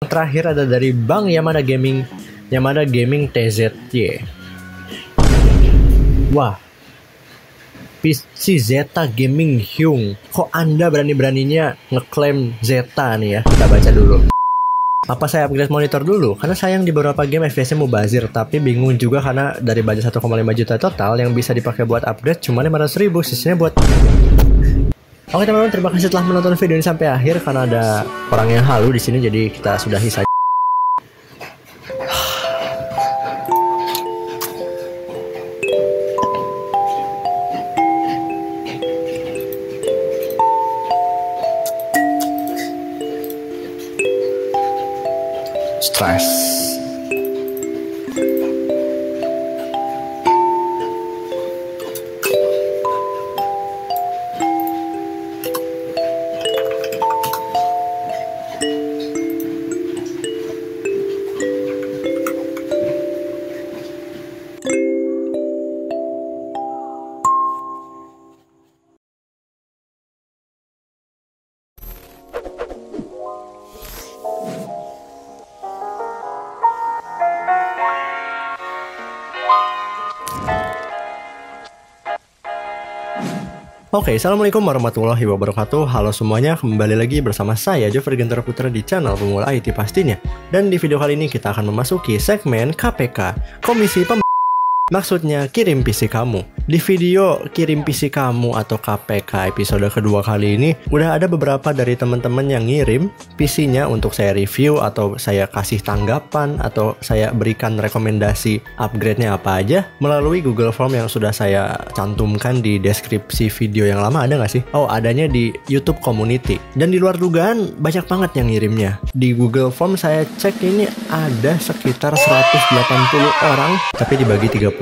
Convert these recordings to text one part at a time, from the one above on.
Terakhir ada dari Bang Yamada Gaming TZY. Wah, PC Zeta Gaming Hyung. Kok Anda berani-beraninya ngeklaim Zeta nih ya? Kita baca dulu. Apa saya upgrade monitor dulu? Karena sayang di beberapa game FPS-nya mubazir, tapi bingung juga karena dari budget 1,5 juta total yang bisa dipakai buat upgrade cuma 500.000, sisanya buat... Oke teman-teman, terima kasih telah menonton video ini sampai akhir. Karena ada orang yang halu di sini, jadi kita sudahi saja. Stress. Oke, assalamualaikum warahmatullahi wabarakatuh. Halo semuanya, kembali lagi bersama saya Jofri Gentara Putra di channel Pemula IT pastinya. Dan di video kali ini kita akan memasuki segmen KPK, Komisi Maksudnya kirim PC kamu. Di video kirim PC kamu atau KPK episode kedua kali ini udah ada beberapa dari teman-teman yang ngirim PC-nya untuk saya review atau saya kasih tanggapan atau saya berikan rekomendasi upgrade-nya apa aja melalui Google Form yang sudah saya cantumkan di deskripsi video yang lama. Ada nggak sih? Oh, adanya di YouTube Community. Dan di luar dugaan banyak banget yang ngirimnya. Di Google Form saya cek ini ada sekitar 180 orang tapi dibagi 30.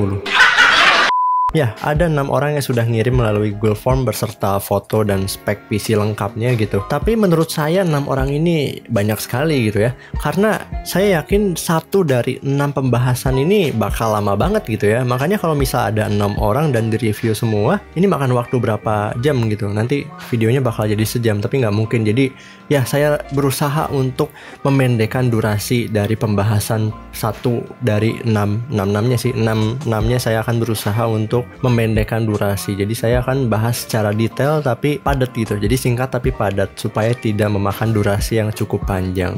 Ya, ada 6 orang yang sudah ngirim melalui Google Form berserta foto dan spek PC lengkapnya gitu. Tapi menurut saya 6 orang ini banyak sekali gitu ya. Karena saya yakin 1 dari 6 pembahasan ini bakal lama banget gitu ya. Makanya kalau misal ada 6 orang dan di-review semua, ini makan waktu berapa jam gitu. Nanti videonya bakal jadi sejam, tapi nggak mungkin. Jadi ya saya berusaha untuk memendekkan durasi dari pembahasan 1 dari 6-6-nya sih. 6-6-nya saya akan berusaha untuk memendekkan durasi. Jadi saya akan bahas secara detail tapi padat gitu. Jadi singkat tapi padat supaya tidak memakan durasi yang cukup panjang.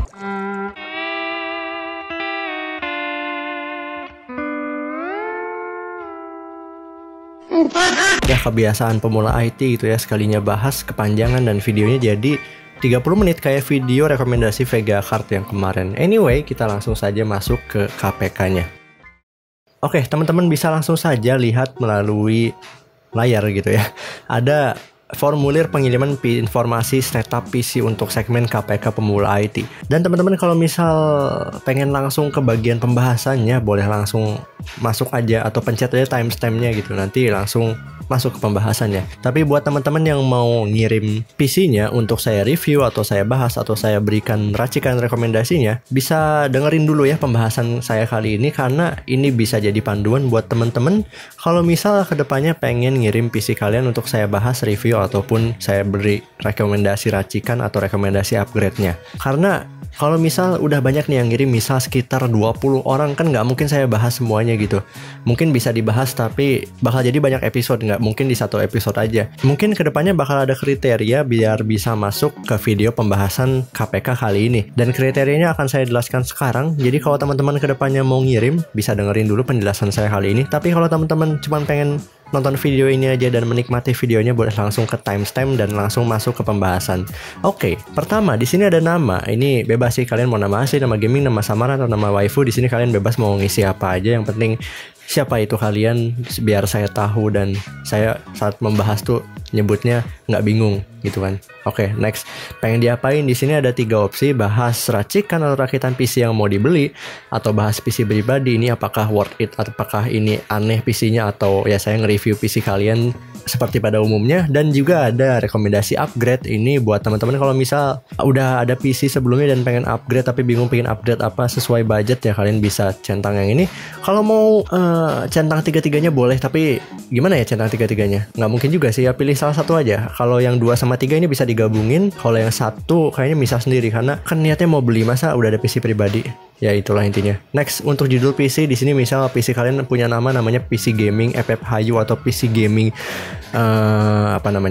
Ya, kebiasaan pemula IT gitu ya, sekalinya bahas kepanjangan dan videonya jadi 30 menit kayak video rekomendasi Vega Card yang kemarin. Anyway, kita langsung saja masuk ke KPK-nya. Oke, teman-teman bisa langsung saja lihat melalui layar gitu ya. Ada formulir pengiriman informasi setup PC untuk segmen KPK Pemula IT. Dan teman-teman kalau misal pengen langsung ke bagian pembahasannya, boleh langsung masuk aja atau pencet aja timestamp-nya gitu. Nanti langsung masuk ke pembahasannya. Tapi buat teman-teman yang mau ngirim PC-nya untuk saya review atau saya bahas atau saya berikan racikan rekomendasinya, bisa dengerin dulu ya pembahasan saya kali ini, karena ini bisa jadi panduan buat teman-teman kalau misal kedepannya pengen ngirim PC kalian untuk saya bahas, review ataupun saya beri rekomendasi racikan atau rekomendasi upgrade-nya. Karena kalau misal udah banyak nih yang ngirim, misal sekitar 20 orang, kan nggak mungkin saya bahas semuanya gitu. Mungkin bisa dibahas tapi bakal jadi banyak episode, nggak mungkin di satu episode aja. Mungkin kedepannya bakal ada kriteria biar bisa masuk ke video pembahasan KPK kali ini. Dan kriterianya akan saya jelaskan sekarang. Jadi kalau teman-teman kedepannya mau ngirim, bisa dengerin dulu penjelasan saya kali ini. Tapi kalau teman-teman cuma pengen nonton video ini aja dan menikmati videonya, boleh langsung ke timestamp dan langsung masuk ke pembahasan. Oke, pertama di sini ada nama. Ini bebas sih, kalian mau nama asli, nama gaming, nama samaran atau nama waifu. Di sini kalian bebas mau ngisi apa aja. Yang penting siapa itu kalian, biar saya tahu dan saya saat membahas tuh nyebutnya nggak bingung gitu kan. Oke, next. Pengen diapain? Di sini ada 3 opsi: bahas racikan atau rakitan PC yang mau dibeli, atau bahas PC pribadi. Ini apakah worth it, apakah ini aneh PC-nya, atau ya saya nge-review PC kalian seperti pada umumnya. Dan juga ada rekomendasi upgrade. Ini buat teman-teman kalau misal udah ada PC sebelumnya dan pengen upgrade tapi bingung pengen upgrade apa sesuai budget, ya kalian bisa centang yang ini. Kalau mau centang tiga-tiganya boleh, tapi gimana ya centang tiga-tiganya? Nggak mungkin juga sih ya, pilih pilih salah satu aja. Kalau yang 2 sama 3 ini bisa digabungin. Kalau yang satu kayaknya misal sendiri, karena kan niatnya mau beli, masa udah ada PC pribadi. Ya itulah intinya. Next, untuk judul PC di sini misal PC kalian punya namanya PC Gaming FF Hayu atau PC Gaming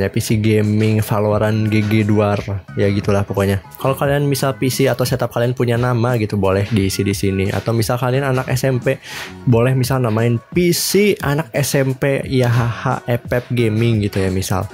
PC Gaming Valorant GG Duar. Ya gitulah pokoknya. Kalau kalian misal PC atau setup kalian punya nama gitu, boleh diisi di sini. Atau misal kalian anak SMP, boleh misal namain PC anak SMP YHH FF Gaming gitu ya misal.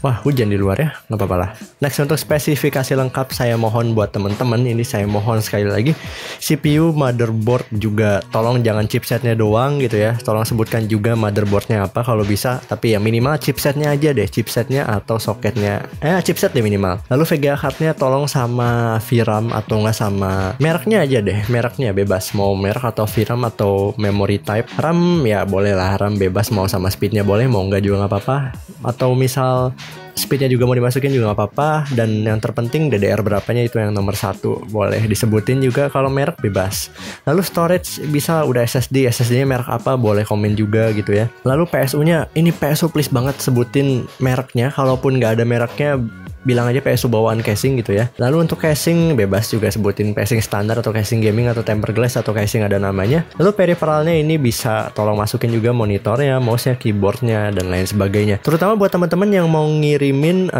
Wah, hujan di luar ya, nggak apa-apa lah. Next, untuk spesifikasi lengkap saya mohon buat teman-teman, ini saya mohon sekali lagi, CPU, motherboard juga tolong jangan chipsetnya doang gitu ya. Tolong sebutkan juga motherboardnya apa kalau bisa, tapi ya minimal chipsetnya aja deh, chipsetnya atau soketnya. Chipset deh minimal. Lalu VGA cardnya tolong sama VRAM atau nggak sama mereknya aja deh, mereknya bebas, mau merek atau VRAM atau memory type. RAM ya boleh lah, RAM bebas, mau sama speednya boleh, mau nggak juga nggak apa-apa. Atau misal speednya juga mau dimasukin juga nggak apa-apa. Dan yang terpenting DDR berapanya itu yang nomor 1, boleh disebutin juga. Kalau merek bebas. Lalu storage bisa udah SSD-nya merek apa, boleh komen juga gitu ya. Lalu PSU-nya, ini PSU please banget sebutin mereknya. Kalaupun nggak ada mereknya, bilang aja PSU bawaan casing gitu ya. Lalu untuk casing bebas juga sebutin casing standar atau casing gaming atau tempered glass atau casing ada namanya. Lalu peripheralnya ini bisa tolong masukin juga monitornya, mouse-nya, keyboardnya dan lain sebagainya. Terutama buat teman-teman yang mau ngirimin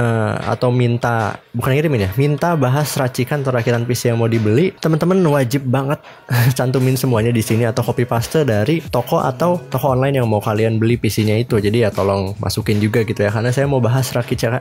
atau minta, bukan ngirimin ya, minta bahas racikan atau rakitan PC yang mau dibeli, teman-teman wajib banget cantumin semuanya di sini atau copy paste dari toko atau toko online yang mau kalian beli PC-nya itu. Jadi ya tolong masukin juga gitu ya, karena saya mau bahas racikan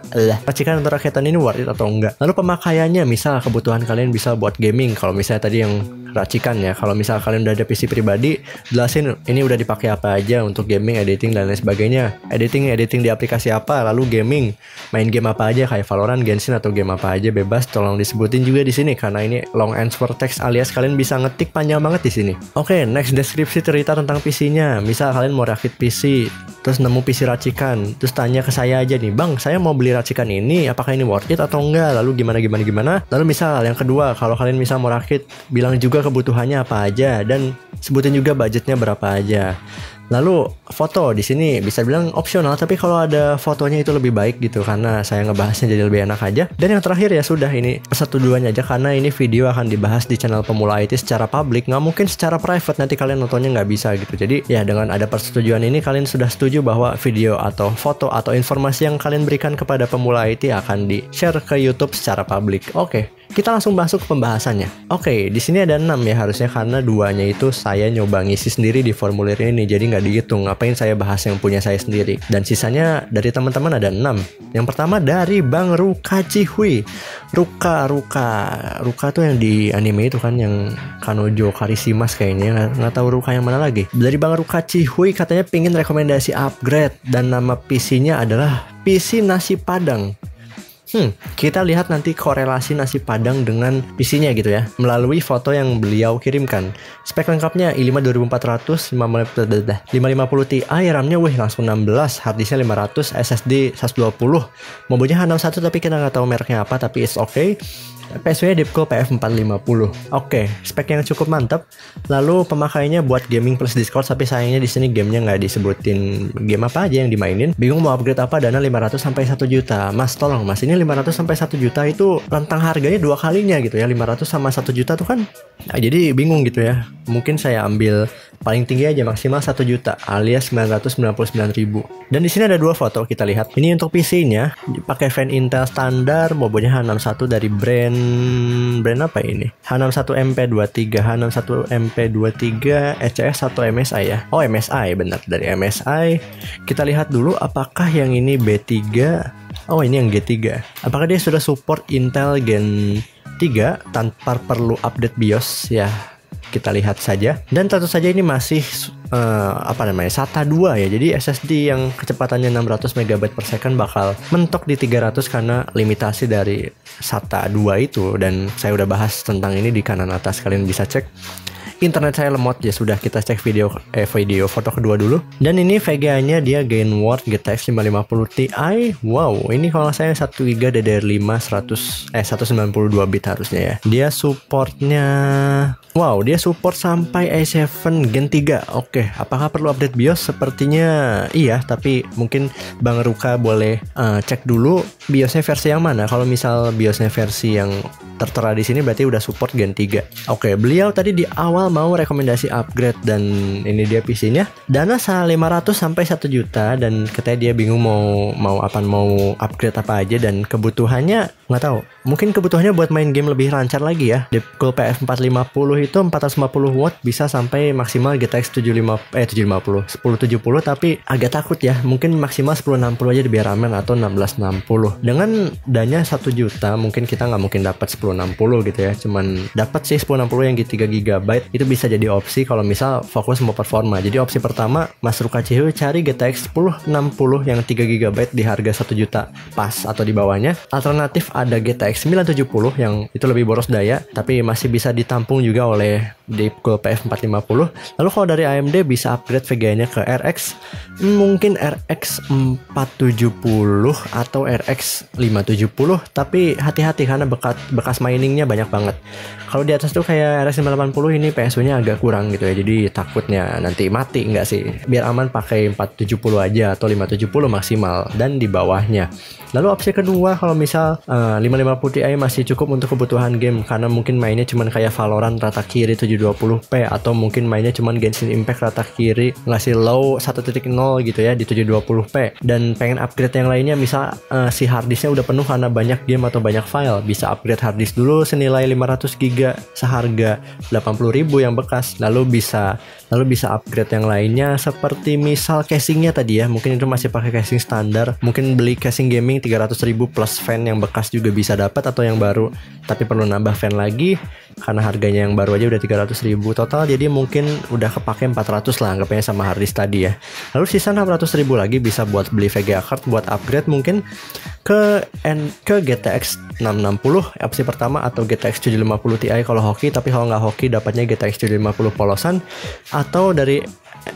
atau rakitan ini worth it atau enggak. Lalu pemakaiannya, misal kebutuhan kalian bisa buat gaming. Kalau misalnya tadi yang racikan ya, kalau misal kalian udah ada PC pribadi, jelasin ini udah dipakai apa aja untuk gaming, editing dan lain sebagainya. Editing di aplikasi apa, lalu gaming, main game apa aja kayak Valorant, Genshin atau game apa aja bebas, tolong disebutin juga di sini karena ini long answer text alias kalian bisa ngetik panjang banget di sini. Oke, next, deskripsi cerita tentang PC-nya. Misal kalian mau rakit PC, terus nemu PC racikan, terus tanya ke saya aja nih, "Bang, saya mau beli racikan ini, apakah ini worth it atau enggak?" Lalu gimana. Lalu misal yang kedua, kalau kalian misal mau rakit, bilang juga kebutuhannya apa aja dan sebutin juga budgetnya berapa aja. Lalu foto di sini bisa bilang opsional, tapi kalau ada fotonya itu lebih baik gitu karena saya ngebahasnya jadi lebih enak aja. Dan yang terakhir ya sudah, ini persetujuannya aja karena ini video akan dibahas di channel Pemula IT secara publik, nggak mungkin secara private, nanti kalian nontonnya nggak bisa gitu. Jadi ya dengan ada persetujuan ini kalian sudah setuju bahwa video atau foto atau informasi yang kalian berikan kepada Pemula IT akan di-share ke YouTube secara publik. Oke. Kita langsung masuk ke pembahasannya. Oke, di sini ada 6 ya harusnya karena 2-nya itu saya nyoba ngisi sendiri di formulir ini, jadi nggak dihitung. Ngapain saya bahas yang punya saya sendiri? Dan sisanya dari teman-teman ada 6. Yang pertama dari Bang Ruka Cihui. Ruka tuh yang di anime itu kan, yang Kanojo Karishimas kayaknya, nggak tahu Ruka yang mana lagi. Dari Bang Ruka Cihui katanya pingin rekomendasi upgrade dan nama PC-nya adalah PC Nasi Padang. Kita lihat nanti korelasi nasi padang dengan PC-nya gitu ya, melalui foto yang beliau kirimkan. Spek lengkapnya i5 2400, 550 Ti, RAM-nya langsung 16, harddisknya 500, SSD 120. Mobile-nya H61 tapi kita nggak tahu mereknya apa, tapi it's okay. PSU-nya Deepcool PF450. Oke, spek yang cukup mantap. Lalu pemakaiannya buat gaming plus Discord, tapi sayangnya di sini gamenya nggak disebutin game apa aja yang dimainin. Bingung mau upgrade apa, dana 500 sampai 1 juta. Mas, tolong Mas, ini 500 sampai 1 juta itu rentang harganya 2 kalinya gitu ya. 500 sama 1 juta tuh kan. Nah, jadi bingung gitu ya. Mungkin saya ambil paling tinggi aja, maksimal 1 juta alias 999.000. Dan di sini ada 2 foto kita lihat. Ini untuk PC-nya pakai fan Intel standar, mobile-nya H61 dari brand apa ini? H61 MP23, H61 MP23 ECS 1 MSI ya. Oh, MSI benar, dari MSI. Kita lihat dulu apakah yang ini B3. Oh, ini yang G3. Apakah dia sudah support Intel Gen 3 tanpa perlu update BIOS ya? Kita lihat saja. Dan tentu saja ini masih SATA 2 ya. Jadi SSD yang kecepatannya 600 MB per second bakal mentok di 300 karena limitasi dari SATA 2 itu. Dan saya udah bahas tentang ini di kanan atas, kalian bisa cek. internet saya lemot ya sudah, kita cek video foto kedua dulu. Dan ini VGA-nya dia Gainward GTX 550 Ti. Wow, ini kalau saya 1 GB DDR5 192 bit harusnya ya. Dia supportnya, wow, dia support sampai i7 Gen 3. Oke, apakah perlu update BIOS? Sepertinya iya, tapi mungkin Bang Ruka boleh cek dulu BIOSnya versi yang mana. Kalau misal BIOSnya versi yang tertera di sini berarti udah support Gen 3. Oke, beliau tadi di awal mau rekomendasi upgrade dan ini dia PC-nya. Dana 500 sampai 1 juta dan katanya dia bingung mau upgrade apa aja dan kebutuhannya nggak tahu. Mungkin kebutuhannya buat main game lebih lancar lagi ya. Di PF 450 itu 450 watt bisa sampai maksimal GTX 1070 tapi agak takut ya. Mungkin maksimal 1060 aja biar aman atau 1660. Dengan dana 1 juta mungkin kita nggak mungkin dapat 1060 gitu ya. Cuman dapat sih 1060 yang 3 GB itu bisa jadi opsi kalau misal fokus mau performa. Jadi opsi pertama Mas Ruka Cihu cari GTX 1060 yang 3 GB di harga 1 juta pas atau di bawahnya. Alternatif ada GTX 970 yang itu lebih boros daya tapi masih bisa ditampung juga oleh Deepcool PF 450. Lalu kalau dari AMD bisa upgrade VGA-nya ke RX, mungkin RX 470 atau RX 570, tapi hati-hati karena bekas miningnya banyak banget. Kalau di atas tuh kayak RX 580 ini PSU-nya agak kurang gitu ya, jadi takutnya nanti mati. Enggak sih, biar aman pakai 470 aja atau 570 maksimal dan di bawahnya. Lalu opsi kedua kalau misal 550 Ti masih cukup untuk kebutuhan game karena mungkin mainnya cuman kayak Valorant rata kiri 720p atau mungkin mainnya cuman Genshin Impact rata kiri ngasih low 1.0 gitu ya di 720p dan pengen upgrade yang lainnya misal si harddisknya udah penuh karena banyak game atau banyak file, bisa upgrade harddisk dulu senilai 500 GB seharga 80.000 yang bekas, lalu bisa upgrade yang lainnya seperti misal casingnya tadi ya, mungkin itu masih pakai casing standar, mungkin beli casing gaming 300.000 plus fan yang bekas juga bisa dapat atau yang baru tapi perlu nambah fan lagi karena harganya yang baru aja udah 300.000 total, jadi mungkin udah kepake 400 lah anggapnya sama harddisk tadi ya. Lalu sisa 600.000 lagi bisa buat beli VGA card buat upgrade mungkin ke GTX 660 opsi pertama atau GTX 750 Ti kalau hoki, tapi kalau nggak hoki dapatnya GTX 750 polosan atau dari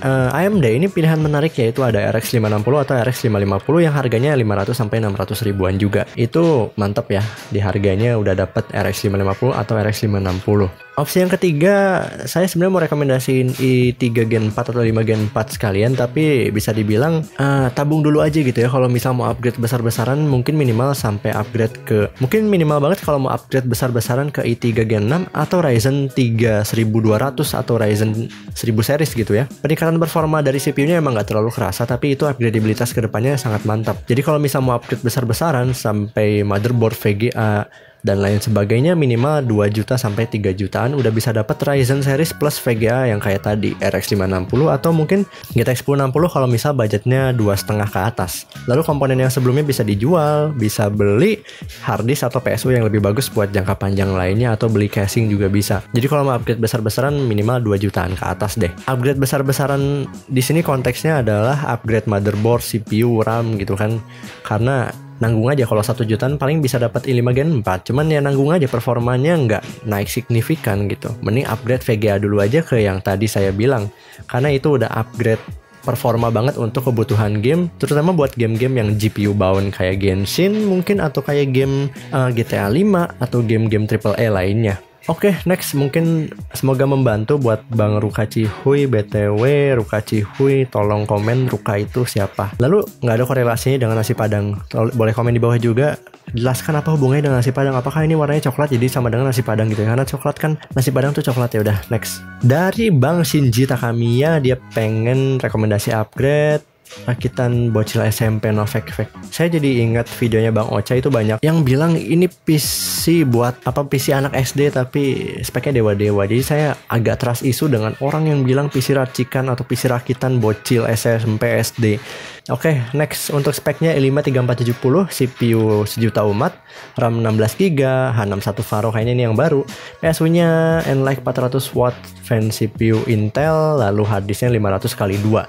AMD. Ini pilihan menarik yaitu ada RX 560 atau RX 550 yang harganya 500 sampai 600 ribuan juga. Itu mantap ya, di harganya udah dapat RX 550 atau RX 560. Opsi yang ketiga, saya sebenarnya mau rekomendasiin i3 Gen 4 atau 5 Gen 4 sekalian, tapi bisa dibilang tabung dulu aja gitu ya. Kalau misal mau upgrade besar-besaran mungkin minimal sampai upgrade ke, mungkin minimal banget kalau mau upgrade besar-besaran ke i3 Gen 6 atau Ryzen 3 1200 atau Ryzen 1000 series gitu ya. Peningkatan performa dari CPU-nya emang nggak terlalu kerasa, tapi itu upgradabilitas kedepannya sangat mantap. Jadi kalau misal mau upgrade besar-besaran sampai motherboard VGA dan lain sebagainya minimal 2 juta sampai 3 jutaan udah bisa dapat Ryzen series plus VGA yang kayak tadi RX 560 atau mungkin GTX 1060 kalau misal budgetnya 2,5 ke atas. Lalu komponen yang sebelumnya bisa dijual, bisa beli harddisk atau PSU yang lebih bagus buat jangka panjang lainnya atau beli casing juga bisa. Jadi kalau mau upgrade besar-besaran minimal 2 jutaan ke atas deh. Upgrade besar-besaran di sini konteksnya adalah upgrade motherboard, CPU, RAM gitu kan. Karena nanggung aja kalau 1 jutaan paling bisa dapat i5 Gen 4, cuman ya nanggung aja performanya nggak naik signifikan gitu. Mending upgrade VGA dulu aja ke yang tadi saya bilang, karena itu udah upgrade performa banget untuk kebutuhan game, terutama buat game-game yang GPU bound kayak Genshin mungkin atau kayak game GTA 5 atau game-game AAA lainnya. Oke, next mungkin semoga membantu buat Bang Ruka Cihuy. BTW Ruka Cihuy tolong komen Ruka itu siapa. Lalu nggak ada korelasinya dengan nasi padang, boleh komen di bawah juga. Jelaskan apa hubungannya dengan nasi padang. Apakah ini warnanya coklat jadi sama dengan nasi padang gitu ya? Karena coklat kan, nasi padang tuh coklat ya. Udah, next. Dari Bang Shinji Takamiya, dia pengen rekomendasi upgrade rakitan bocil SMP no fake. Saya jadi ingat videonya Bang Ocha, itu banyak yang bilang ini PC buat apa, PC anak SD tapi speknya dewa-dewa. Jadi saya agak trust isu dengan orang yang bilang PC racikan atau PC rakitan bocil SMP SD. Oke, next untuk speknya i5 3470, CPU sejuta umat, RAM 16GB, H61 Pharo kayaknya ini yang baru. PSU-nya Nlight 400 watt, fan CPU Intel, lalu harddisknya 500x2.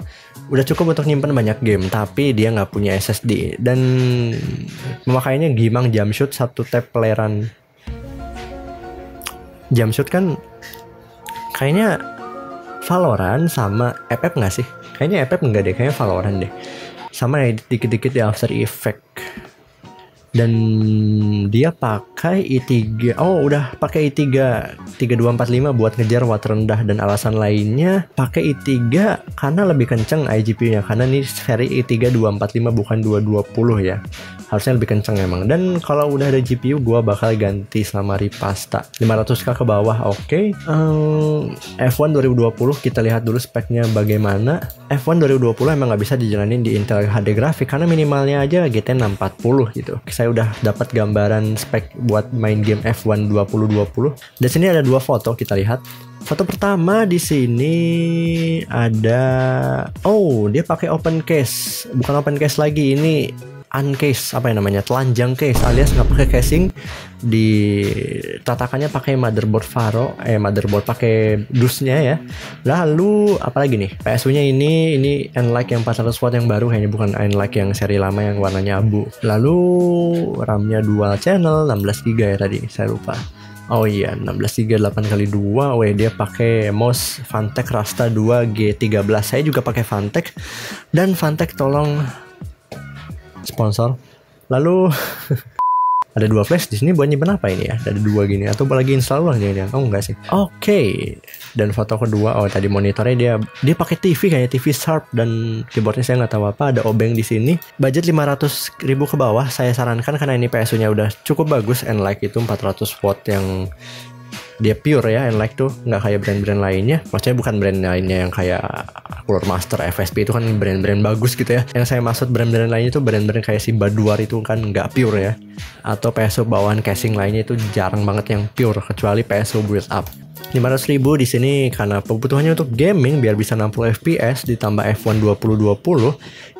Udah cukup untuk nyimpen banyak game, tapi dia nggak punya SSD dan memakainya Gimang Jamshoot 1 tab peleran. Jamshoot kan Kayaknya Valorant sama FF nggak sih? Kayaknya FF nggak deh, kayaknya Valorant deh. Sama ya dikit-dikit di After Effect. Dan dia pakai i3. Oh, udah pakai i3 3245 buat ngejar watt rendah, dan alasan lainnya pakai i3 karena lebih kenceng iGPU-nya, karena ini seri i3 245 bukan 220 ya. Harusnya lebih kenceng emang. Dan kalau udah ada GPU gua bakal ganti sama Ripasta 500k ke bawah. Oke. F1 2020 kita lihat dulu speknya bagaimana. F1 2020 emang nggak bisa dijalanin di Intel HD grafik karena minimalnya aja GT 640 gitu. Saya udah dapat gambaran spek buat main game F1 2020. Dan sini ada dua foto, kita lihat. Foto pertama di sini ada, oh dia pakai open case, bukan open case lagi, ini uncase, apa yang namanya, telanjang case, alias nggak pakai casing. Di tatakannya pakai motherboard Faro, motherboard pakai dusnya ya. Lalu apalagi nih, PSU-nya ini Enlight yang 400 watt yang baru, kayaknya bukan Enlight yang seri lama yang warnanya abu. Lalu RAM-nya dual channel 16 GB ya tadi, saya lupa. Oh iya, 16 GB 8x2. Weh, dia pakai mouse Fantech Rasta 2 G13. Saya juga pakai Fantech, dan Fantech tolong sponsor. Lalu ada dua flash di sini buat nyimpen apa ini ya? Ada dua gini, atau lagi install ulang ya? Oh enggak sih. Oke. Dan foto kedua, oh tadi monitornya dia pakai TV, kayaknya TV Sharp, dan keyboardnya saya nggak tahu apa. Ada obeng di sini. Budget 500.000 ke bawah saya sarankan karena ini PSU-nya udah cukup bagus. Enlight itu 400 watt yang dia pure ya, Enlight tuh nggak kayak brand-brand lainnya. Maksudnya bukan brand lainnya yang kayak Cooler Master, FSP itu kan brand-brand bagus gitu ya. Yang saya maksud brand-brand lainnya itu brand-brand kayak si Baduar itu kan nggak pure ya. Atau PSU bawaan casing lainnya itu jarang banget yang pure, kecuali PSU build up. 500.000 di sini karena kebutuhannya untuk gaming biar bisa 60 fps ditambah F1 2020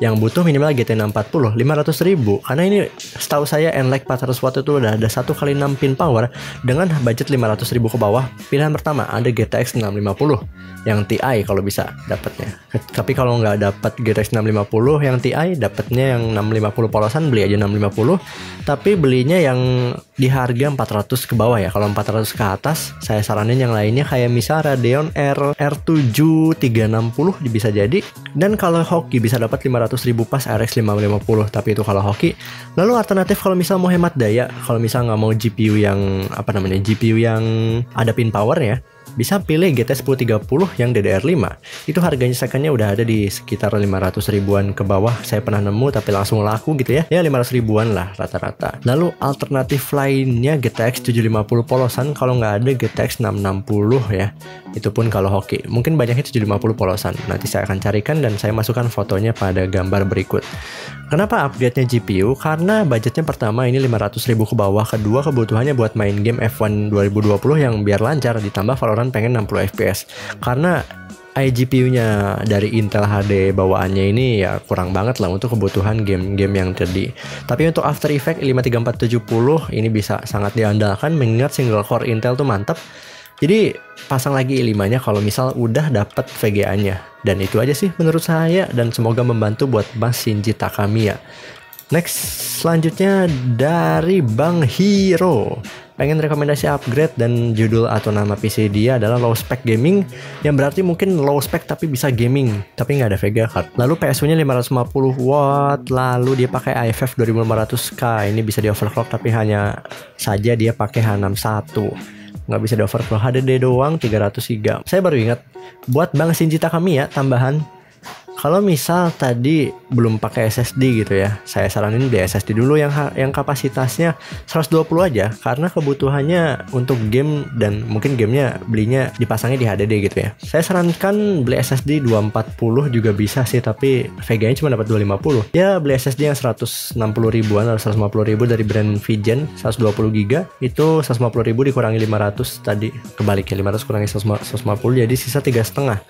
yang butuh minimal GT 640. 500.000 karena ini setahu saya Enlight 400 watt itu udah ada 1 kali 6 pin power dengan budget 500.000 ke bawah. Pilihan pertama ada GTX 650 yang TI kalau bisa dapatnya. Tapi kalau nggak dapat GTX 650 yang TI, dapatnya yang 650 polosan, beli aja 650. Tapi belinya yang di harga 400 ke bawah ya. Kalau 400 ke atas saya saranin yang lainnya kayak misal Radeon R7 360 bisa jadi. Dan kalau hoki bisa dapat 500.000 pas RX 550, tapi itu kalau hoki. Lalu alternatif kalau misal mau hemat daya, kalau misal nggak mau GPU yang GPU yang ada pin power ya, bisa pilih GT 1030 yang DDR5. Itu harganya secondnya udah ada di sekitar 500 ribuan ke bawah. Saya pernah nemu tapi langsung laku gitu ya. Ya 500 ribuan lah rata-rata. Lalu alternatif lainnya GTX 750 polosan, kalau nggak ada GTX 660 ya. Itu pun kalau hoki. Mungkin banyaknya 750 polosan. Nanti saya akan carikan dan saya masukkan fotonya pada gambar berikut. Kenapa upgrade-nya GPU? Karena budgetnya pertama ini 500.000 ke bawah. Kedua kebutuhannya buat main game F1 2020 yang biar lancar, ditambah Valorant pengen 60 fps. Karena iGPU-nya dari Intel HD bawaannya ini ya kurang banget lah untuk kebutuhan game-game yang tadi. Tapi untuk After Effects 53470 ini bisa sangat diandalkan mengingat single core Intel tuh mantap. Jadi pasang lagi i5-nya kalau misal udah dapat VGA-nya. Dan itu aja sih menurut saya, dan semoga membantu buat Mas Shinji Takamiya. Next, selanjutnya dari Bang Hiro. Pengen rekomendasi upgrade dan judul atau nama PC dia adalah low spec gaming, yang berarti mungkin low spec tapi bisa gaming, tapi nggak ada Vega card. Lalu PSU-nya 550 watt, lalu dia pakai IFF 2500K. Ini bisa di overclock tapi hanya saja dia pakai H61. Nggak bisa di overclock, HDD doang 300 GB. Saya baru ingat buat Bang Shinji Takamiya tambahan, kalau misal tadi belum pakai SSD gitu ya, saya saranin beli SSD dulu yang kapasitasnya 120 aja, karena kebutuhannya untuk game dan mungkin gamenya belinya dipasangnya di HDD gitu ya. Saya sarankan beli SSD 240 juga bisa sih, tapi VGA-nya cuma dapat 250. Ya beli SSD yang 160 ribuan atau 150 ribu dari brand Vigen 120 GB, itu 150 ribu dikurangi 500 tadi, kebalik ya, 500 kurangi 150 jadi sisa 3,5.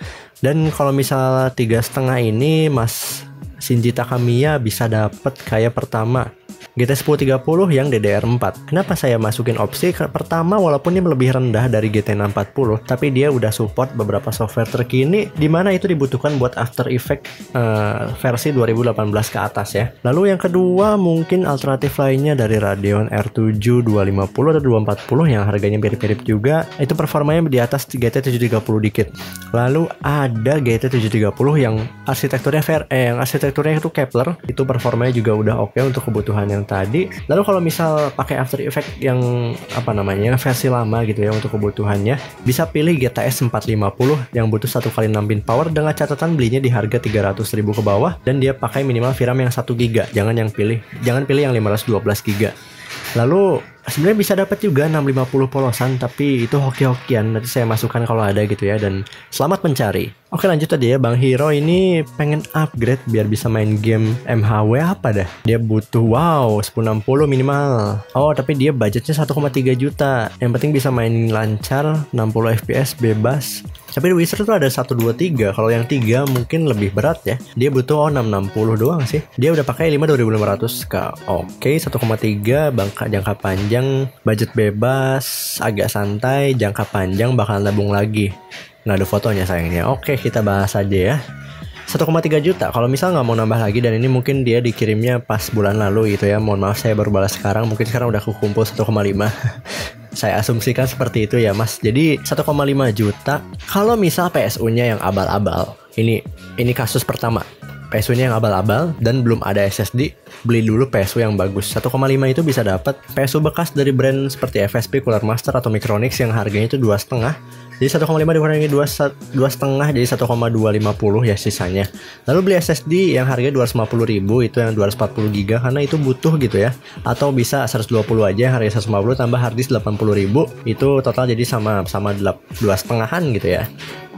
Dan kalau misal 3,5 ini Mas Shinji Takamiya bisa dapat kayak pertama GT 1030 yang DDR4. Kenapa saya masukin opsi? Pertama, walaupun ini lebih rendah dari GT 640, tapi dia udah support beberapa software terkini di mana itu dibutuhkan buat After Effects versi 2018 ke atas ya. Lalu yang kedua, mungkin alternatif lainnya dari Radeon R7 250 atau 240 yang harganya mirip-mirip juga. Itu performanya di atas GT 730 dikit. Lalu ada GT 730 yang arsitekturnya itu Kepler, itu performanya juga udah oke untuk kebutuhan yang tadi. Lalu kalau misal pakai After Effects yang versi lama gitu ya untuk kebutuhannya, bisa pilih GTS 450 yang butuh 1x6 pin power dengan catatan belinya di harga 300.000 ke bawah dan dia pakai minimal VRAM yang 1 GB. Jangan pilih yang 512 GB. Lalu sebenarnya bisa dapat juga 650 polosan, tapi itu hoki-hokian. Nanti saya masukkan kalau ada gitu ya. Dan selamat mencari. Oke, lanjut tadi ya. Bang Hero ini pengen upgrade biar bisa main game MHW apa dah. Dia butuh 1060 minimal. Oh, tapi dia budgetnya 1,3 juta. Yang penting bisa main lancar, 60 fps bebas. Tapi di Wizard tuh ada 1, 2, 3. Kalau yang 3 mungkin lebih berat ya. Dia butuh 660 doang sih. Dia udah pakai 5 2500K. Oke, 1,3 jangka panjang, budget bebas, agak santai, jangka panjang bakalan nabung lagi. Nggak ada fotonya sayangnya. Oke, kita bahas aja ya. 1,3 juta. Kalau misal nggak mau nambah lagi, dan ini mungkin dia dikirimnya pas bulan lalu gitu ya. Mohon maaf saya baru balas sekarang. Mungkin sekarang udah kekumpul 1,5. Saya asumsikan seperti itu ya mas. Jadi 1,5 juta. Kalau misal PSU-nya yang abal-abal, ini kasus pertama. PSU-nya yang abal-abal dan belum ada SSD, beli dulu PSU yang bagus. 1,5 itu bisa dapat PSU bekas dari brand seperti FSP, Cooler Master atau Micronix yang harganya itu 2,5. Jadi 1,5 dikurangi 2,5 jadi 1,250 ya sisanya. Lalu beli SSD yang harganya 250.000, itu yang 240 GB karena itu butuh gitu ya. Atau bisa 120 aja, harga 150 tambah hard disk 80.000, itu total jadi sama 2,5-an gitu ya.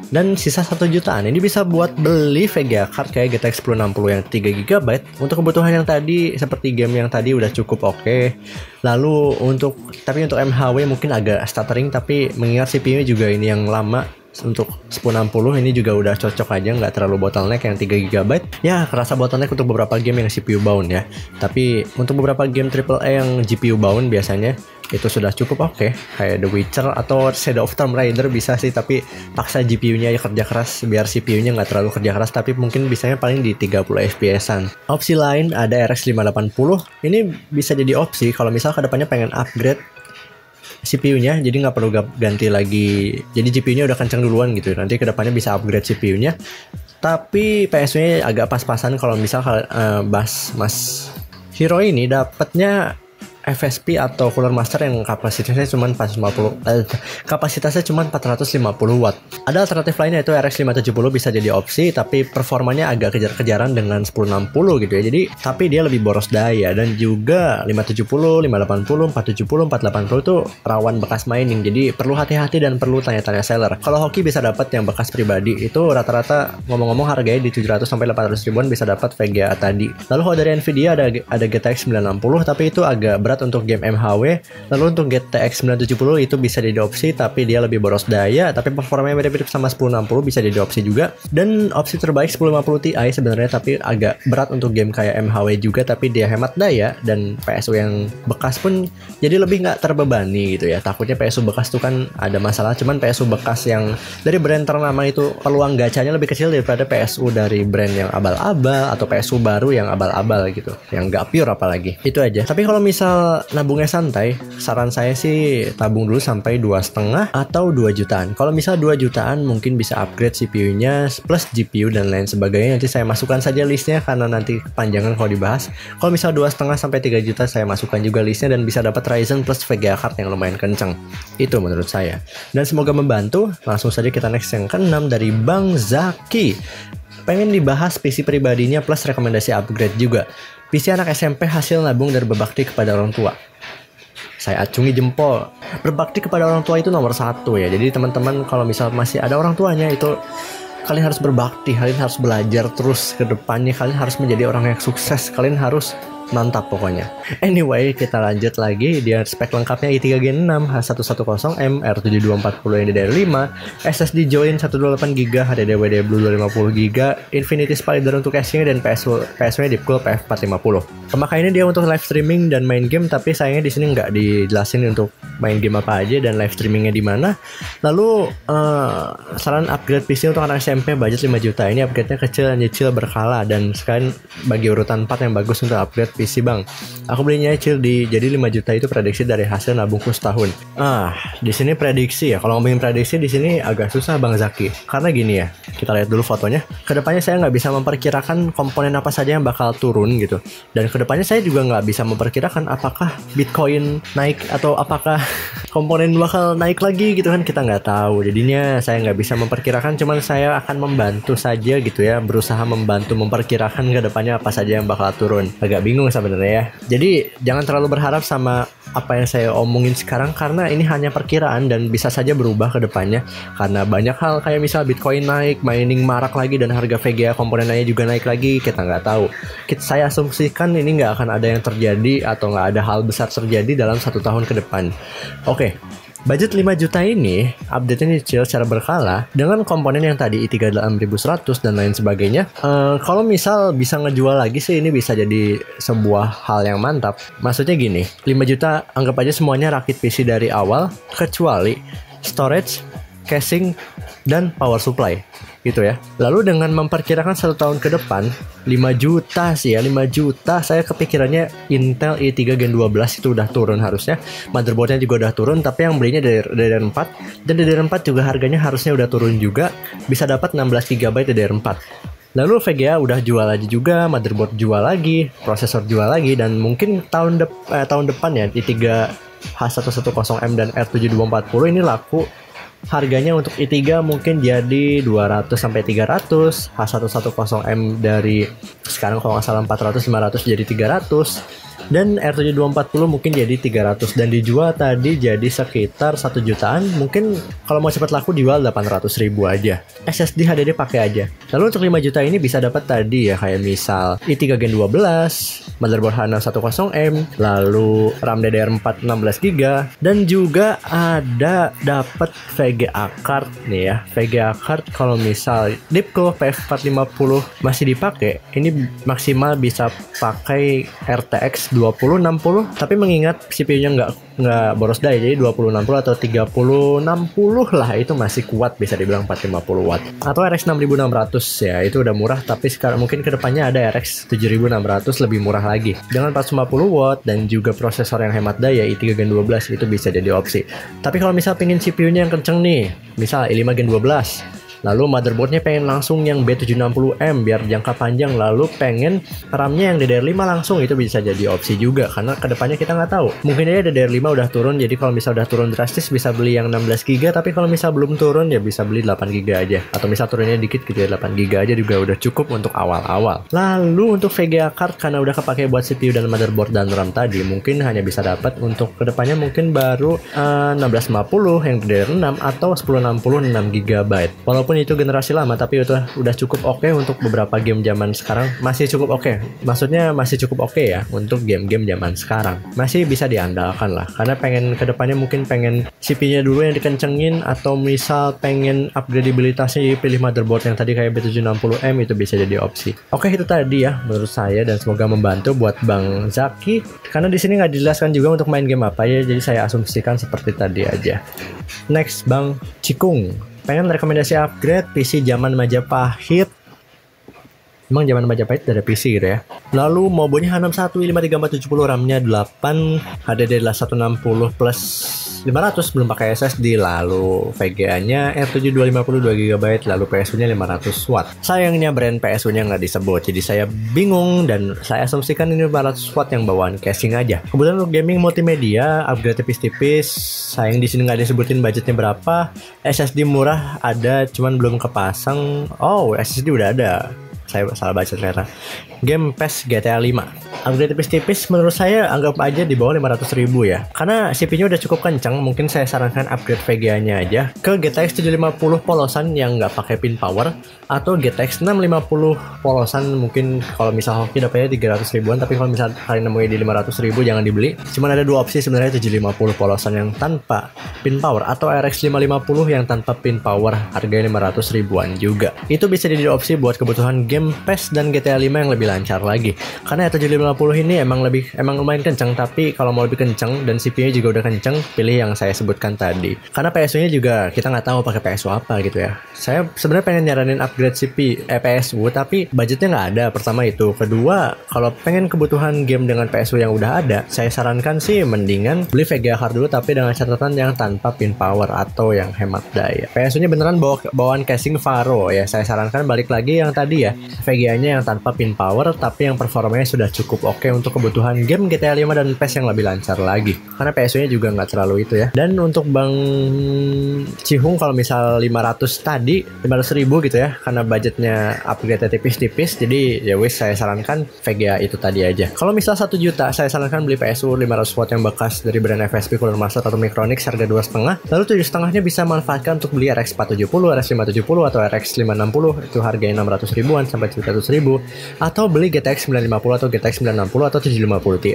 Dan sisa 1 jutaan ini bisa buat beli VGA card kayak GTX 1060 yang 3 GB. Untuk kebutuhan yang tadi seperti game yang tadi udah cukup oke. Lalu untuk MHW mungkin agak stuttering, tapi mengingat CPU juga ini yang lama. Untuk 1060 ini juga udah cocok aja, nggak terlalu bottleneck yang 3 GB. Ya kerasa bottleneck untuk beberapa game yang CPU bound ya. Tapi untuk beberapa game AAA yang GPU bound biasanya itu sudah cukup oke. Kayak The Witcher atau Shadow of Tomb Raider bisa sih, tapi paksa GPU-nya ya kerja keras biar CPU-nya nggak terlalu kerja keras, tapi mungkin bisanya paling di 30 fps-an. Opsi lain ada RX 580. Ini bisa jadi opsi kalau misal kedepannya pengen upgrade CPU-nya, jadi nggak perlu ganti lagi. Jadi GPU-nya udah kencang duluan gitu. Nanti kedepannya bisa upgrade CPU-nya. Tapi PSU-nya agak pas-pasan kalau misal Mas Hero ini dapatnya FSP atau Cooler Master yang kapasitasnya cuma 450 watt. Ada alternatif lainnya, yaitu RX 570 bisa jadi opsi, tapi performanya agak kejar-kejaran dengan 1060 gitu ya. Jadi tapi dia lebih boros daya, dan juga 570, 580, 470, 480 itu rawan bekas mining. Jadi perlu hati-hati dan perlu tanya-tanya seller. Kalau hoki bisa dapat yang bekas pribadi, itu rata-rata ngomong-ngomong harganya di 700 sampai 800 ribuan bisa dapat VGA tadi. Lalu kalau dari Nvidia ada GTX 960, tapi itu agak berat untuk game MHW. Lalu untuk GTX 970 itu bisa jadi opsi, tapi dia lebih boros daya, tapi performanya mirip-mirip sama 1060, bisa jadi opsi juga. Dan opsi terbaik 1050 Ti sebenarnya, tapi agak berat untuk game kayak MHW juga, tapi dia hemat daya. Dan PSU yang bekas pun jadi lebih nggak terbebani gitu ya. Takutnya PSU bekas tuh kan ada masalah, cuman PSU bekas yang dari brand ternama itu peluang gacanya lebih kecil daripada PSU dari brand yang abal-abal atau PSU baru yang abal-abal gitu, yang nggak pure apalagi. Itu aja. Tapi kalau misal nabungnya santai, saran saya sih tabung dulu sampai 2,5 atau 2 jutaan. Kalau misal 2 jutaan mungkin bisa upgrade CPU-nya plus GPU dan lain sebagainya. Nanti saya masukkan saja listnya karena nanti kepanjangan kalau dibahas. Kalau misal 2,5 sampai 3 juta saya masukkan juga listnya, dan bisa dapat Ryzen plus VGA card yang lumayan kenceng. Itu menurut saya. Dan semoga membantu. Langsung saja kita next yang ke-6 dari Bang Zaki. Pengen dibahas PC pribadinya plus rekomendasi upgrade juga. PC anak SMP hasil nabung dari berbakti kepada orang tua. Saya acungi jempol. Berbakti kepada orang tua itu nomor 1 ya. Jadi teman-teman kalau misal masih ada orang tuanya, itu kalian harus berbakti, kalian harus belajar terus ke depannya, kalian harus menjadi orang yang sukses, kalian harus mantap pokoknya. Anyway, kita lanjut lagi. Dia spek lengkapnya i3 Gen 6 H110M R7240 yang DDR5, SSD join 128GB, HDD/WD Blue 250GB, Infinity Spider untuk casingnya, dan PSU-nya Deepcool PF450. Pemakaiannya dia untuk live streaming dan main game, tapi sayangnya di sini nggak dijelasin untuk main game apa aja dan live streamingnya di mana. Lalu saran upgrade PC untuk anak SMP budget 5 juta. Ini upgrade-nya kecil, nyicil berkala, dan sekarang bagi urutan 4 yang bagus untuk upgrade PC bang. Aku belinya nyicil jadi 5 juta itu prediksi dari hasil nabungku setahun. Di sini prediksi ya. Kalau ngomongin prediksi di sini agak susah Bang Zaki. Karena gini ya, kita lihat dulu fotonya. Kedepannya saya nggak bisa memperkirakan komponen apa saja yang bakal turun gitu. Dan kedepannya saya juga nggak bisa memperkirakan apakah Bitcoin naik atau apakah komponen bakal naik lagi gitu kan, kita nggak tahu. Jadinya saya nggak bisa memperkirakan, cuman saya akan membantu saja gitu ya, berusaha membantu memperkirakan kedepannya apa saja yang bakal turun. Agak bingung sebenarnya ya. Jadi jangan terlalu berharap sama apa yang saya omongin sekarang, karena ini hanya perkiraan dan bisa saja berubah ke depannya. Karena banyak hal kayak misal Bitcoin naik, mining marak lagi, dan harga VGA komponen lainnya juga naik lagi, kita nggak tahu. Saya asumsikan ini nggak akan ada yang terjadi atau nggak ada hal besar terjadi dalam 1 tahun ke depan. Oke. Budget 5 juta ini, update-nya nyicil secara berkala dengan komponen yang tadi i3 6100 dan lain sebagainya. Kalau misal bisa ngejual lagi sih, ini bisa jadi sebuah hal yang mantap. Maksudnya gini, 5 juta anggap aja semuanya rakit PC dari awal, kecuali storage, casing, dan power supply gitu ya. Lalu dengan memperkirakan 1 tahun ke depan 5 juta sih ya, 5 juta saya kepikirannya Intel i3 Gen 12 itu udah turun harusnya. Motherboardnya juga udah turun, tapi yang belinya dari DDR4, dan DDR4 juga harganya harusnya udah turun juga. Bisa dapat 16GB DDR4. Lalu VGA udah jual lagi juga, motherboard jual lagi, prosesor jual lagi, dan mungkin tahun depan ya i3 H110M dan R7240 ini laku. Harganya untuk i3 mungkin jadi 200 sampai 300, H110M dari sekarang kalau nggak salah 400 500 jadi 300, dan R7240 mungkin jadi 300, dan dijual tadi jadi sekitar 1 jutaan. Mungkin kalau mau cepat laku dijual 800.000 aja. SSD HDD pakai aja. Lalu untuk 5 juta ini bisa dapat tadi ya, kayak misal i3 Gen 12, motherboard H610M, lalu RAM DDR4 16GB, dan juga ada dapat VGA card nih ya. VGA card kalau misal Deepcool PF450 masih dipakai, ini maksimal bisa pakai RTX 2060, tapi mengingat CPU-nya nggak boros daya, jadi 2060 atau 3060 lah, itu masih kuat, bisa dibilang 450 watt. Atau RX 6600 ya, itu udah murah, tapi sekarang mungkin kedepannya ada RX 7600 lebih murah lagi dengan 450 watt dan juga prosesor yang hemat daya i3 Gen 12, itu bisa jadi opsi. Tapi kalau misal pengen CPU-nya yang kenceng nih, misal i5 Gen 12, lalu motherboardnya pengen langsung yang B760M biar jangka panjang, lalu pengen RAM-nya yang DDR5 langsung, itu bisa jadi opsi juga, karena kedepannya kita nggak tahu. Mungkin aja DDR5 udah turun, jadi kalau misal udah turun drastis bisa beli yang 16GB, tapi kalau misal belum turun ya bisa beli 8GB aja, atau misal turunnya dikit gitu ya, 8GB aja juga udah cukup untuk awal-awal. Lalu untuk VGA card, karena udah kepake buat CPU dan motherboard dan RAM tadi, mungkin hanya bisa dapat untuk kedepannya mungkin baru 1650 yang DDR6 atau 1060 6GB. Walaupun itu generasi lama, tapi itu udah cukup oke untuk beberapa game zaman sekarang. Masih cukup oke. Maksudnya masih cukup oke ya untuk game-game zaman sekarang. Masih bisa diandalkan lah. Karena pengen kedepannya mungkin pengen CPU-nya dulu yang dikencengin, atau misal pengen upgradeabilitasnya pilih motherboard yang tadi kayak B760M, itu bisa jadi opsi. Oke, itu tadi ya menurut saya, dan semoga membantu buat Bang Zaki. Karena di sini nggak dijelaskan juga untuk main game apa ya, jadi saya asumsikan seperti tadi aja. Next, Bang Cikung. Pengen rekomendasi upgrade PC zaman Majapahit. Emang zaman Majapahit ada PC gitu ya. Lalu mobonya H61 53470, RAM-nya 8, HDD 160 plus 500, belum pakai SSD. Lalu VGA-nya R7250 2GB, lalu PSU-nya 500 watt. Sayangnya brand PSU-nya nggak disebut, jadi saya bingung, dan saya asumsikan ini 500 watt yang bawaan casing aja. Kemudian untuk gaming multimedia, upgrade tipis-tipis. Sayang di sini nggak disebutin budgetnya berapa. SSD murah ada, cuman belum kepasang. Oh, SSD udah ada. saya salah baca ternyata. Game PES GTA 5. Upgrade tipis-tipis menurut saya anggap aja di bawah 500.000 ya. Karena CPU-nya udah cukup kencang, mungkin saya sarankan upgrade VGA-nya aja ke GTX 750 polosan yang nggak pakai pin power, atau GTX 650 polosan. Mungkin kalau misal hoki dapetnya 300 ribuan, tapi kalau misal kalian nemuin di 500.000 jangan dibeli. Cuman ada dua opsi sebenarnya, 750 polosan yang tanpa pin power atau RX 550 yang tanpa pin power, harganya 500 ribuan juga. Itu bisa jadi opsi buat kebutuhan game PES dan GTA 5 yang lebih lancar lagi. Karena 750 ini emang lumayan kencang, tapi kalau mau lebih kencang dan CPU-nya juga udah kencang, pilih yang saya sebutkan tadi. Karena PSU-nya juga kita nggak tahu pakai PSU apa gitu ya. Saya sebenarnya pengen nyaranin upgrade PSU, tapi budgetnya nggak ada. Pertama itu. Kedua, kalau pengen kebutuhan game dengan PSU yang udah ada, saya sarankan sih mendingan beli VGA card dulu, tapi dengan catatan yang tanpa pin power atau yang hemat daya. PSU-nya beneran bawaan casing Faro ya. Saya sarankan balik lagi yang tadi ya, VGA-nya yang tanpa pin power, tapi yang performanya sudah cukup oke untuk kebutuhan game GTA 5 dan PES yang lebih lancar lagi. Karena PSU-nya juga nggak terlalu itu ya. Dan untuk Bang Cihung, kalau misal 500 tadi, 500.000 gitu ya, karena budgetnya upgrade tipis-tipis, jadi ya wis saya sarankan VGA itu tadi aja. Kalau misal 1 juta, saya sarankan beli PSU 500 watt yang bekas dari brand FSP, Cooler Master atau Micronix, harga 2,5. Lalu 7,5-nya bisa manfaatkan untuk beli RX 470, RX 570 atau RX 560, itu harganya 600 ribuan sampai 700 ribu. Atau beli GTX 950 atau GTX 960 atau 750 Ti.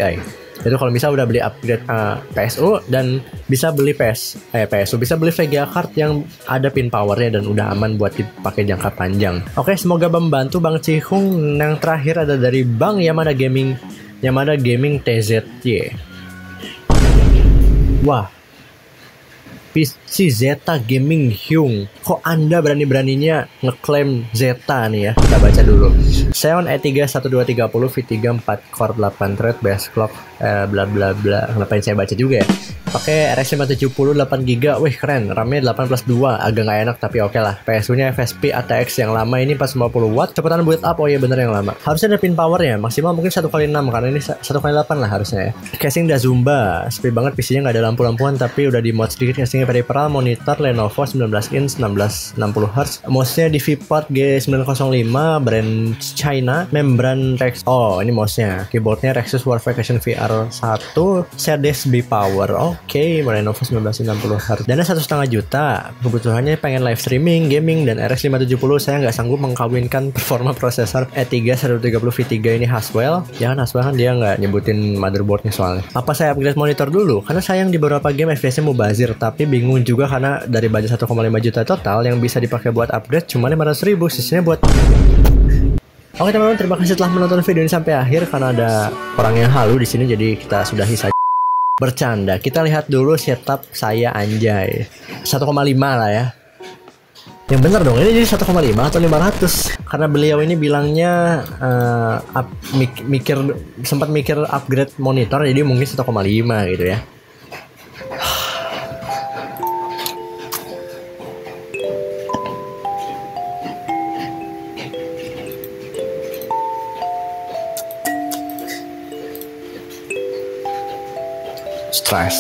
Itu kalau bisa udah beli upgrade PSU dan bisa beli PSU, bisa beli VGA card yang ada pin powernya dan udah aman buat dipakai jangka panjang. Oke, semoga membantu Bang Cihung. Yang terakhir ada dari Bang Yamada Gaming TZY. Wah, PC Zeta Gaming Hyung, kok Anda berani-beraninya ngeklaim Zeta nih ya? Kita baca dulu. Xeon i3 1230 V3 4 core 8 thread base clock bla bla bla. Ngapain saya baca juga ya? Pakai RX 570 8GB. Wih keren, RAM-nya 8+2. Agak nggak enak tapi oke lah. PSU-nya FSP ATX yang lama, ini 450 watt. Kecepatan boot up, oh iya bener yang lama. Harusnya ada pin powernya, maksimal mungkin 1x6, karena ini 1x8 lah harusnya ya. Casing Dazumba, sepi banget, PC-nya nggak ada lampu-lampuan tapi udah di mod sedikit. Casingnya peripheral, monitor Lenovo 19 inch 1660Hz. Mouse-nya di Vport G905 brand China, membran Rex. Oh, ini mouse-nya. Keyboard-nya Rexus Warfaction VR 1 Sedes B Power. Oke, Lenovo 1960Hz. Dana 1,5 juta. Kebutuhannya pengen live streaming, gaming, dan RX 570. Saya nggak sanggup mengkawinkan performa prosesor i3 130 V3 ini Haswell. Jangan Haswell, kan dia nggak nyebutin motherboardnya soalnya. Apa saya upgrade monitor dulu? Karena sayang di beberapa game FPS-nya mubazir, tapi bingung juga karena dari budget 1,5 juta total yang bisa dipakai buat upgrade cuma 500.000, sisanya buat... Oke teman-teman, terima kasih telah menonton video ini sampai akhir. Karena ada orang yang halu di sini, jadi kita sudahi saja. Bercanda, kita lihat dulu setup saya, anjay. 1,5 lah ya. Yang bener dong, ini jadi 1,5 atau 500. Karena beliau ini bilangnya sempat mikir upgrade monitor, jadi mungkin 1,5 gitu ya. Stress.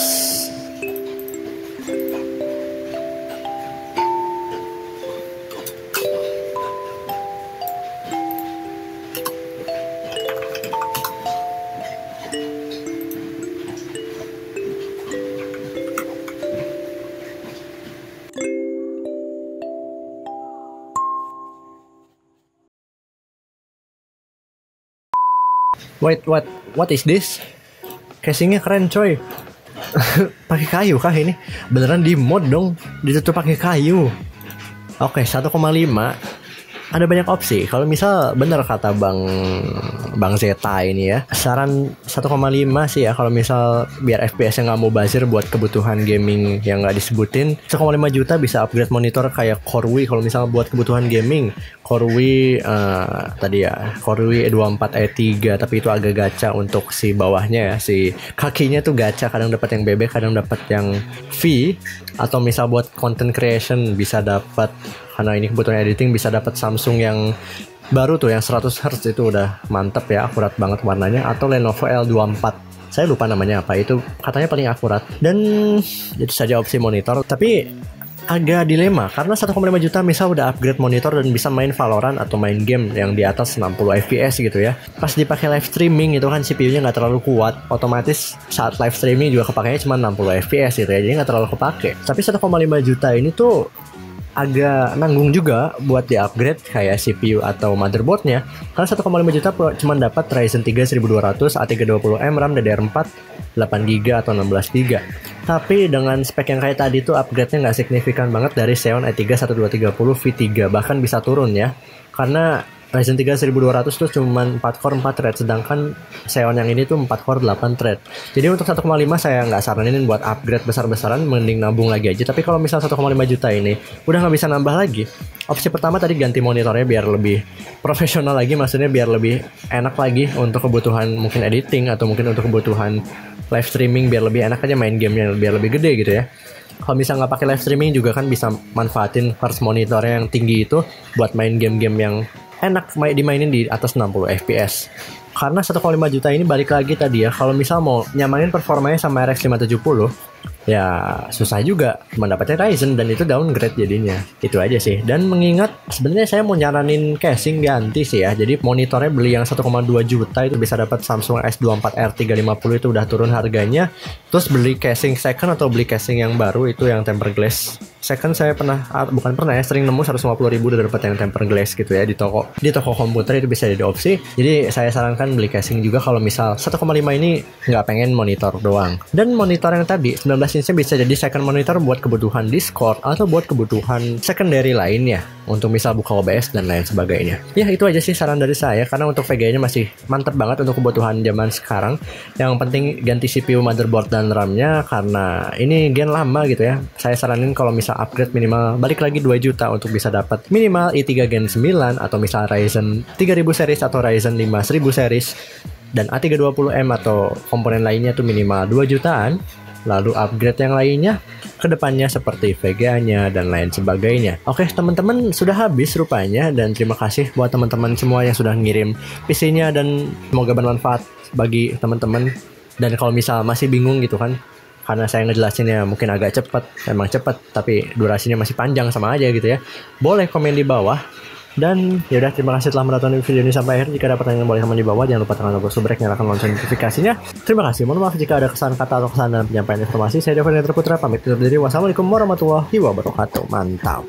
Wait, what is this? Casingnya keren coy. Pakai kayu kah ini? Beneran di mod dong, ditutup pakai kayu. Oke, 1,5. Ada banyak opsi. Kalau misal bener kata Bang Zeta ini ya, saran 1,5 sih ya. Kalau misal biar FPS-nya nggak mau bazir buat kebutuhan gaming yang nggak disebutin, 1,5 juta bisa upgrade monitor kayak Corewee. Kalau misal buat kebutuhan gaming, Corewee tadi ya, Corewee 24i3, tapi itu agak gacha untuk si bawahnya ya, si kakinya tuh gacha, kadang dapat yang BB, kadang dapat yang V. Atau misal buat content creation bisa dapat, karena ini kebutuhan editing, bisa dapat Samsung yang baru tuh yang 100Hz, itu udah mantep ya, akurat banget warnanya. Atau Lenovo L24, saya lupa namanya apa, itu katanya paling akurat. Dan itu saja opsi monitor. Tapi agak dilema karena 1,5 juta misal udah upgrade monitor dan bisa main Valorant atau main game yang di atas 60 fps gitu ya. Pas dipakai live streaming itu kan CPU-nya nggak terlalu kuat, otomatis saat live streaming juga kepakainya cuma 60 fps gitu ya, jadi nggak terlalu kepake. Tapi 1,5 juta ini tuh agak nanggung juga buat di-upgrade kayak CPU atau motherboardnya, karena 1,5 juta cuma dapat Ryzen 3 1200, A320M, RAM DDR4, 8GB atau 16GB. Tapi dengan spek yang kayak tadi tuh upgrade-nya nggak signifikan banget dari Xeon i3 1230 V3, bahkan bisa turun ya. Karena Ryzen 3 1200 tuh cuma 4 core 4 thread, sedangkan Xeon yang ini tuh 4 core 8 thread. Jadi untuk 1,5 saya nggak saranin buat upgrade besar-besaran, mending nabung lagi aja. Tapi kalau misal 1,5 juta ini udah nggak bisa nambah lagi, opsi pertama tadi ganti monitornya biar lebih profesional lagi, maksudnya biar lebih enak lagi untuk kebutuhan mungkin editing atau mungkin untuk kebutuhan live streaming, biar lebih enak aja main gamenya biar lebih gede gitu ya. Kalau misal nggak pakai live streaming juga kan bisa manfaatin first monitornya yang tinggi itu buat main game-game yang enak dimainin di atas 60 fps. Karena 1,5 juta ini balik lagi tadi ya, kalau misal mau nyamanin performanya sama RX 570 ya susah juga, cuma dapatnya Ryzen dan itu downgrade jadinya. Itu aja sih. Dan mengingat sebenarnya saya mau nyaranin casing ganti sih ya. Jadi monitornya beli yang 1,2 juta itu bisa dapat Samsung S24R 350, itu udah turun harganya. Terus beli casing second atau beli casing yang baru itu yang tempered glass. Second saya bukan pernah ya, sering nemu 150.000 udah dapat yang tempered glass gitu ya di toko komputer, itu bisa jadi opsi. Jadi saya sarankan beli casing juga kalau misal 1,5 ini nggak pengen monitor doang. Dan monitor yang tadi 19 inch bisa jadi second monitor buat kebutuhan Discord atau buat kebutuhan secondary lainnya, untuk misal buka OBS dan lain sebagainya. Ya itu aja sih saran dari saya, karena untuk VGA-nya masih mantep banget untuk kebutuhan zaman sekarang. Yang penting ganti CPU, motherboard, dan RAM-nya karena ini gen lama gitu ya. Saya saranin kalau misal upgrade minimal balik lagi 2 juta untuk bisa dapat minimal i3 Gen 9 atau misal Ryzen 3000 series atau Ryzen 5000 series dan A320M atau komponen lainnya tuh minimal 2 jutaan. Lalu upgrade yang lainnya kedepannya seperti VGA-nya dan lain sebagainya. Oke teman-teman, sudah habis rupanya, dan terima kasih buat teman-teman semua yang sudah ngirim PC-nya dan semoga bermanfaat bagi teman-teman. Dan kalau misal masih bingung gitu kan, karena saya ngejelasinnya mungkin agak cepat, emang cepat tapi durasinya masih panjang sama aja gitu ya, boleh komen di bawah. Dan yaudah, terima kasih telah menonton video ini sampai akhir. Jika ada pertanyaan boleh komen di bawah. Jangan lupa tekan tombol subscribe, nyalakan lonceng notifikasinya. Terima kasih. Mohon maaf jika ada kesalahan kata atau kesalahan dalam penyampaian informasi. Saya Devon Putra pamit undur diri. Wassalamualaikum warahmatullahi wabarakatuh. Mantap.